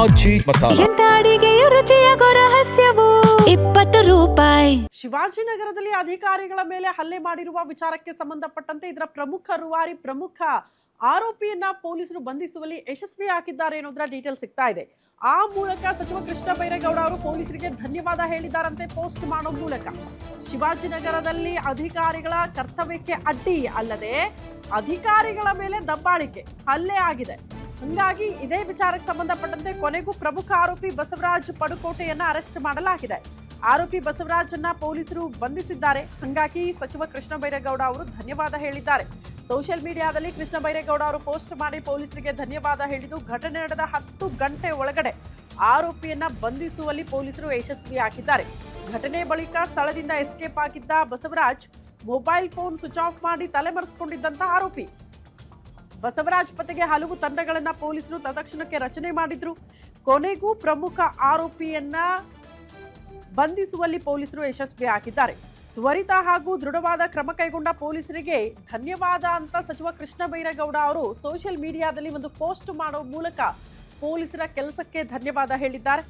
ಆಚಿ ಮಸಾಲ. ಎಂತ ಅಡಿಗೆಯ ರುಚಿಯಾಗೋ ರಹಸ್ಯವು 20 ರೂಪಾಯಿ. ಶಿವಾಜಿನಗರದಲ್ಲಿ ಅಧಿಕಾರಿಗಳ ಮೇಲೆ ಹಲ್ಲೆ ಮಾಡಿರುವ ವಿಚಾರಕ್ಕೆ ಸಂಬಂಧಪಟ್ಟಂತೆ ಇದರ ಪ್ರಮುಖ ಆರೋಪಿಯನ್ನ ಪೊಲೀಸರು ಬಂಧಿಸುವಲ್ಲಿ ಯಶಸ್ವಿ ಆಗಿದ್ದಾರೆ ಅನ್ನೋದರ ಡೀಟೇಲ್ ಸಿಗ್ತಾ ಇದೆ. ಆ ಮೂಲಕ ಸಚಿವ ಕೃಷ್ಣ ಬೈರೇಗೌಡ ಅವರು ಪೊಲೀಸರಿಗೆ ಧನ್ಯವಾದ ಹೇಳಿದ್ದಾರಂತೆ ಪೋಸ್ಟ್ ಮಾಡೋ ಮೂಲಕ. ಶಿವಾಜಿನಗರದಲ್ಲಿ ಅಧಿಕಾರಿಗಳ ಕರ್ತವ್ಯಕ್ಕೆ ಅಡ್ಡಿ ಅಲ್ಲದೆ ಅಧಿಕಾರಿಗಳ ಮೇಲೆ ದಬ್ಬಾಳಿಕೆ ಹಲ್ಲೆ ಆಗಿದೆ. ಹೀಗಾಗಿ ಇದೇ ವಿಚಾರಕ್ಕೆ ಸಂಬಂಧಪಟ್ಟಂತೆ ಕೊನೆಗೂ ಪ್ರಮುಖ ಆರೋಪಿ ಬಸವರಾಜ್ ಪಡುಕೋಟೆಯನ್ನ ಅರೆಸ್ಟ್ ಮಾಡಲಾಗಿದೆ. ಆರೋಪಿ ಬಸವರಾಜನ್ನ ಪೊಲೀಸರು ಬಂಧಿಸಿದ್ದಾರೆ. ಹಾಗಾಗಿ ಸಚಿವ ಕೃಷ್ಣ ಬೈರೇಗೌಡ ಅವರು ಧನ್ಯವಾದ ಹೇಳಿದ್ದಾರೆ. ಸೋಷಿಯಲ್ ಮೀಡಿಯಾದಲ್ಲಿ ಕೃಷ್ಣ ಬೈರೇಗೌಡ ಅವರು ಪೋಸ್ಟ್ ಮಾಡಿ ಪೊಲೀಸರಿಗೆ ಧನ್ಯವಾದ ಹೇಳಿದ್ದು, ಘಟನೆ ನಡೆದ 10 ಗಂಟೆ ಒಳಗಡೆ ಆರೋಪಿಯನ್ನ ಬಂಧಿಸುವಲ್ಲಿ ಪೊಲೀಸರು ಯಶಸ್ವಿಯಾಗಿದ್ದಾರೆ. ಘಟನೆ ಬಳಿಕ ಸ್ಥಳದಿಂದ ಎಸ್ಕೇಪ್ ಆಗಿದ್ದ Basavaraj mobile phone switch off ಮಾಡಿ ತಲೆಮರೆಸಿಕೊಂಡಿದ್ದಂತ ಆರೋಪಿ. ಬಸವರಾಜ್ ಪತ್ತೆಗೆ ಹಲವು ತಂಡಗಳನ್ನ ಪೊಲೀಸರು ತತ್ಕ್ಷಣಕ್ಕೆ ರಚನೆ ಮಾಡಿದ್ರು. ಕೊನೆಗೂ ಪ್ರಮುಖ ಆರೋಪಿಯನ್ನ ಬಂಧಿಸುವಲ್ಲಿ ಪೊಲೀಸರು ಯಶಸ್ವಿಯಾಗಿದ್ದಾರೆ. ತ್ವರಿತ ಹಾಗೂ ದೃಢವಾದ ಕ್ರಮ ಕೈಗೊಂಡ ಪೊಲೀಸರಿಗೆ ಧನ್ಯವಾದ ಅಂತ ಸಚಿವ ಕೃಷ್ಣ ಬೈರೇಗೌಡ ಅವರು ಸೋಷಿಯಲ್ ಮೀಡಿಯಾದಲ್ಲಿ ಒಂದು ಪೋಸ್ಟ್ ಮಾಡೋ ಮೂಲಕ ಪೊಲೀಸರ ಕೆಲಸಕ್ಕೆ ಧನ್ಯವಾದ ಹೇಳಿದ್ದಾರೆ.